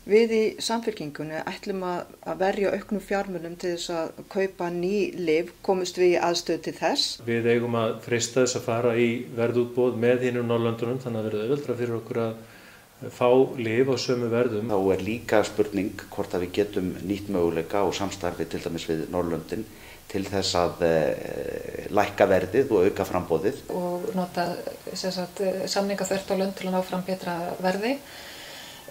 Við í Samfylkingunni ætlum að verja auknum fjármunum til þess að kaupa ný lyf, komumst við í aðstöðu til þess. Við eigum að freista þess að fara í verðútboð með hinum Norðurlöndunum, þannig að verða auðveldara fyrir okkur að fá lyf á sömu verðum. Þá líka spurning hvort að við getum nýtt möguleika og samstarfi til dæmis við Norðurlöndin til þess að lækka verðið og auka framboðið. Og nota samninga þvert á lönd til að ná fram betra verði.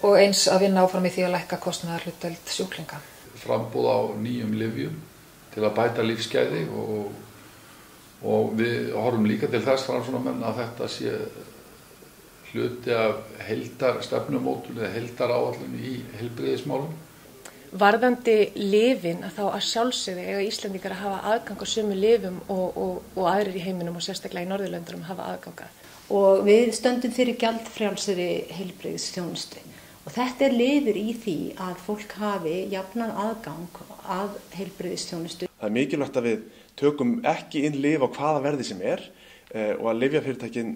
Og eins að vinna áfram í því að lækka kostnaðarhlutdeild sjúklinga. Framboð á nýjum lyfjum til að bæta lífsgæði og við horfum líka til þess framsóknarmenn að þetta sé hluti af heildarstefnumótun eða heildaráætlun í heilbrigðismálum. Varðandi lyfin að þá að sjálfsögðu eiga Íslendingar að hafa aðgang á sömu lyfum og aðrir í heiminum og sérstaklega í Norðurlöndunum hafa aðgang að. Og við stöndum fyrir gjaldfrjálsri heilbrigðisþjónustu. Og þetta liður í því að fólk hafi jafnan aðgang að heilbrigðisþjónustu. Það mikilvægt að við tökum ekki inn lyf á hvaða verði sem og að lyfjafyrirtækin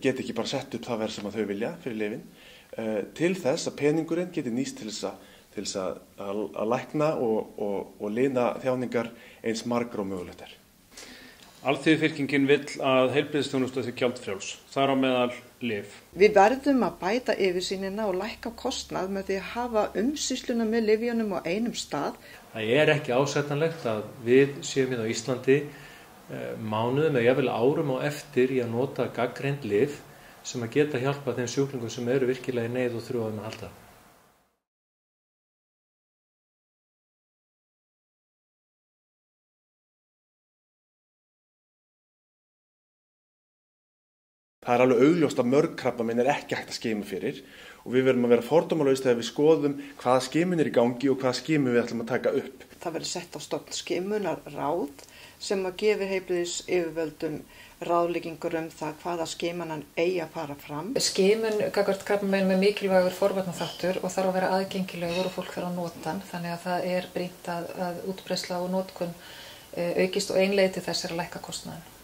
geti ekki bara sett upp það verð sem þau vilja fyrir lyfin til þess að peningurinn geti nýst til þess að lækna og lina þjáningar eins margra og mögulegt er. Alþýðufylkingin vill að heilbrigðisþjónusta sé gjaldfrjáls, þar á meðal lyf. Við verðum að bæta yfirsýnina og lækka kostnað með því að hafa umsýsluna með lyfjunum á einum stað. Það er ekki ásættanlegt að við séum á Íslandi mánuðum eða jafnvel árum á eftir í að nota gagnreynd lyf sem að geta hjálpa þeim sjúklingum sem eru virkilega í neyð og þurfa á þeim að halda. Það er alveg augljóst að mörg krabbamein ekki hægt að skima fyrir og við verðum að vera fordómalaus þegar við skoðum hvaða skimun í gangi og hvaða skimun við ætlum að taka upp. Það verður sett á stofn skimunarráð sem að gefi heilbrigðisyfirvöldum ráðleggingur það hvaða skimunan eigi að fara fram. Skimun gagnvart krabbamein með mikilvægur forvarnaþáttur og þarf að vera aðgengilegur og fólk þarf að nota hann, þannig að það er brýnt að útbreiðsla og notkun aukist og ein leið til þess að lækka kostnaðinn.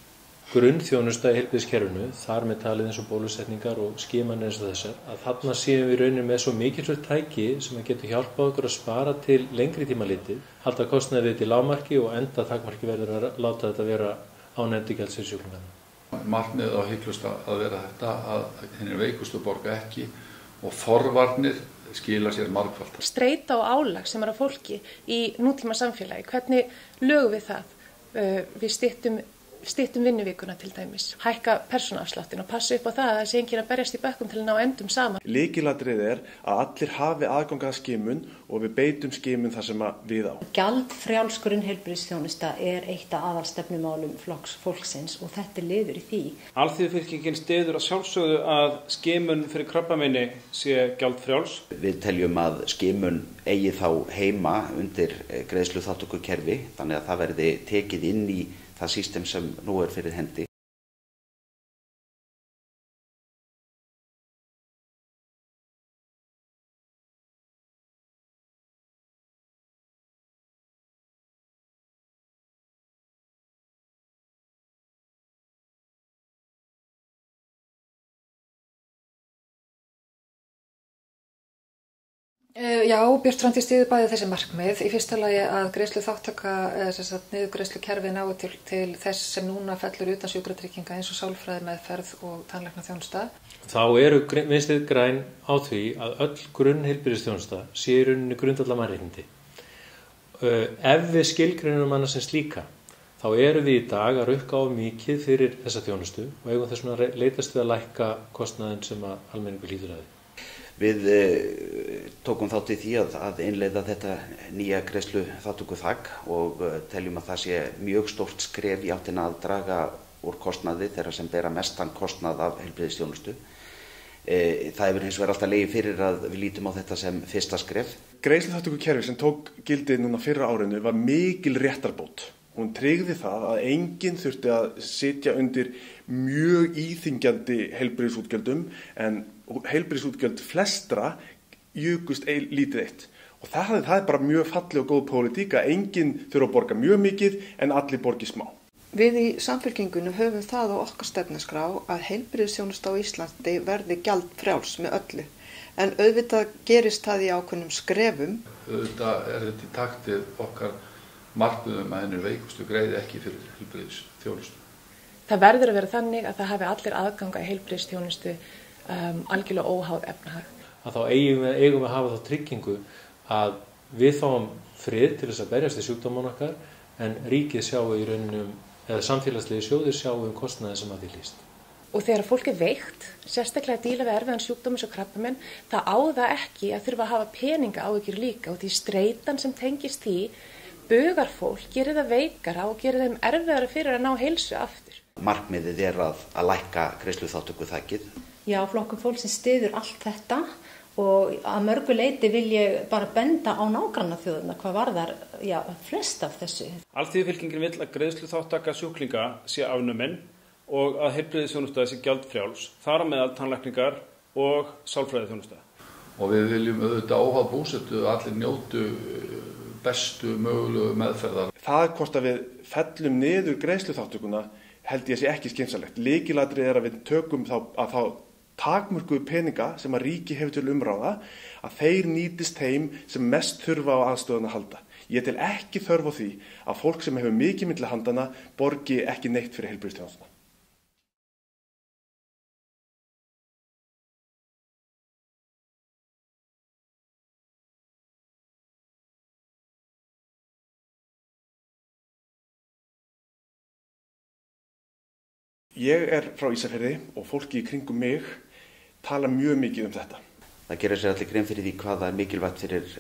Grunnþjónusta í heilbrigðiskerfinu, þar með talið eins og bólusetningar og skimanir eins og þessar, að þarna séum við raunin með svo mikilvægt tæki sem að getur hjálpað okkur að spara til lengri tíma litið, halda kostnaði við til lágmarki og enda takmarki verður að láta þetta vera án endurgjalds fyrir sjúklingana. Markmiðið á hygglust að vera þetta að hinir veikustu borga ekki og forvarnir skila sér margfalt. Streita og álag sem á fólki í nútíma samfélagi, hvernig lögum við það? Við styttum vinnuvikuna til dæmis, hækka persónuafsláttinn og passa upp á það að það sé enginn að berjast í bökkum til að ná endum saman. Lykilatriðið er að allir hafi aðgang að skimun og við beitum skimun þar sem við á. Gjaldfrjáls grunnheilbrigðisþjónusta er eitt af aðalstefnumálum fólksins og þetta er liður í því. Alþýðufylkingin styður að sjálfsögðu að skimun fyrir krabbameini sé gjaldfrjáls. Við teljum að skimun eigi þá heima undir greiðsluþátttökukerfi, þannig að það verði tekið inn í það system sem nú er fyrir hendi. Já, Björt framtíð styður bæði þessi markmið. Í fyrsta lagi að greiðsluþátttaka niðurgreiðslukerfið nái til þess sem núna fellur utan sjúkratrygginga eins og sálfræðimeðferð og tannlæknaþjónusta. Þá eru Vinstri græn á því að öll grunnheilbrigðisþjónusta sé í rauninni grundvallarmannréttindi. Ef við skilgreinum hana sem slíka, þá erum við í dag að rukka á mikið fyrir þessa þjónustu og eigum þess vegna leitast við að lækka kostnaðinn sem að almenningur hlýtur að því. Við tókum þátt í því að innleiða þetta nýja greiðsluþátttökuþak og teljum að það sé mjög stórt skref í áttina að draga úr kostnaði þeirra sem bera mestan kostnað af heilbrigðisþjónustu. Það hefur hins vegar alltaf legið fyrir að við lítum á þetta sem fyrsta skref. Greiðsluþátttökukerfi sem tók gildi núna fyrra árinu var mikil réttarbót. Hún tryggði það að enginn þurfti að sitja undir mjög íþyngjandi heilbrigðisútgjöldum en heilbrigðisútgjöld flestra jukust lítið eitt. Og það er bara mjög falleg og góð pólitík að enginn þurfa að borga mjög mikið en allir borgi smá. Við í Samfylkingunni höfum það á okkar stefnuskrá að heilbrigðisþjónusta á Íslandi verði gjaldfrjáls með öllu. en auðvitað gerist það í ákveðnum skrefum. Auðvitað þetta í taktið okkar markmiðum að henni veikustu greiði ekki fyrir heilbrigðisþjónustu. Það verður að vera þannig að það hafi allir aðganga í heilbrigðisþjónustu algjörlega óháð efnahag. Að þá eigum við að hafa þá tryggingu að við fáum frið til þess að berjast í sjúkdómana okkar, en ríkið sjáu í raunum, eða samfélagslegi sjóðir sjáu kostnaði sem að því lýst. Og þegar fólk veikt, sérstaklega að díla við erfiðan sjúkdómi svo krabbamenn, það á það ekki að þurfa að hafa peninga áhyggjur líka, og því streitan sem tengist því bugar fólk, gerir það veikara og gerir þeim erfiðara fyrir að ná heilsu aftur. Markmiðið að lækka greiðsluþátttökuþakið. Já, Flokkur fólksins styður allt þetta og að mörgu leyti vil ég bara benda á nágrannaþjóðina hvað varðar flest af þessu. Alþýðufylkingin vill að greiðsluþátttaka sjúklinga sé afnumin og að heilbrigðisþjónusta sé gjaldfrjáls, þar á meðal tannlækningar og sálfræðiþjónusta. Og við viljum auðvitað óháð búsetu að allir njótu bestu mögulegu meðferðar. Það hvort að við fellum niður greiðsluþátttökuna held ég að sé ekki skynsamlegt. Lykilatriði að við tökum þá takmörkuðu peninga sem að ríki hefur til umráða, að þeir nýtist þeim sem mest þurfa á aðstöðuna að halda. Ég tel ekki þörf á því að fólk sem hefur mikið milli handana borgi ekki neitt fyrir heilbrigðisþjónustuna. Ég frá Ísafirði og fólki í kringum mig tala mjög mikið þetta. Það gerir sér allir grein fyrir því hvað það mikilvægt fyrir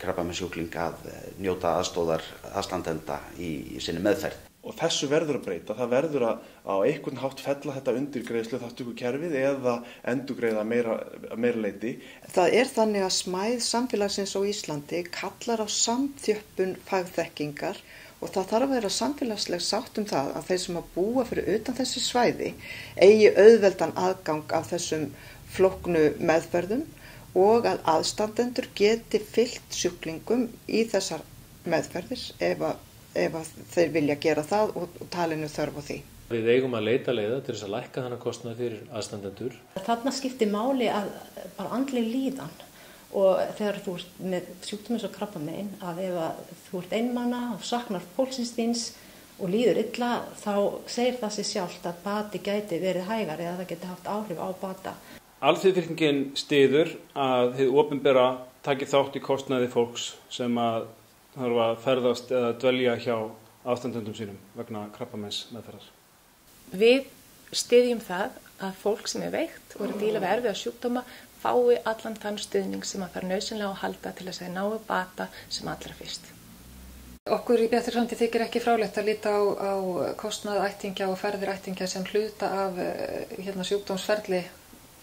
krabbameinssjúkling að njóta aðstóðar aðstandenda í sinni meðferð. Og þessu verður að breyta. Það verður að á einhvern hátt fella þetta undir greiðsluþátttökukerfið eða endurgreiða meira leyti. Það þannig að smæð samfélagsins á Íslandi kallar á samþjöppun fagþekkingar. Og það þarf að vera samfélagsleg sátt það að þeir sem að búa fyrir utan þessi svæði eigi auðveldan aðgang af þessum flóknu meðferðum og að aðstandendur geti fylgt sjúklingum í þessar meðferðir ef þeir vilja gera það og talinu þörf á því. Við eigum að leita leiða til þess að lækka þennan kostnað fyrir aðstandendur. Þarna skiptir máli að bara andleg líðan. Og þegar þú ert með sjúkdómi eins og krabbamein, að ef þú ert einmana og saknar fólksins þíns og líður illa, þá segir það sig sjálft að bati gæti verið hægari eða það geti haft áhrif á bata. Alþýðufylkingin styður að hið opinbera taki þátt í kostnaði fólks sem að þarf að ferðast eða dvelja hjá aðstandendum sínum vegna krabbameins meðferðar. Við styðjum það að fólk sem veikt og er að díla við erfiða sjúkdóma fái allan þann stuðning sem að það nauðsynlega að halda til þess að náu bata sem allra fyrst. Okkur í Bjartri framtíð þykir ekki fráleitt að líta á kostnað ættingja og ferðir ættingja sem hluta af sjúkdómsferli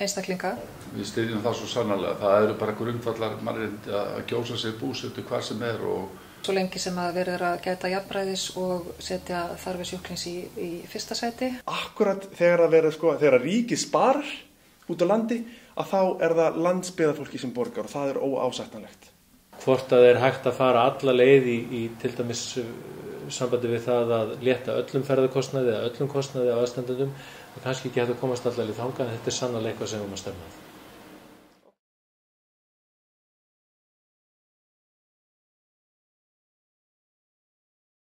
einstaklinga. Við styðjum það svo sannarlega. Það eru bara grundvallar mannréttindi að kjósa sér búsetu hvar sem er og svo lengi sem að verður að gæta jafnræðis og setja þarfir sjúklings í fyrsta sæti. Akkurat þegar ríkið sparar út á landi, að þá það landsbyggðarfólki sem borgar og það er óásættanlegt. Hvort að hægt að fara alla leið í til dæmis sambandi við það að létta öllum ferðarkostnaði eða öllum kostnaði af aðstandendum, og kannski ekki hægt að komast alla leið þangað, en þetta sannarlega eitthvað sem við erum að stefna að.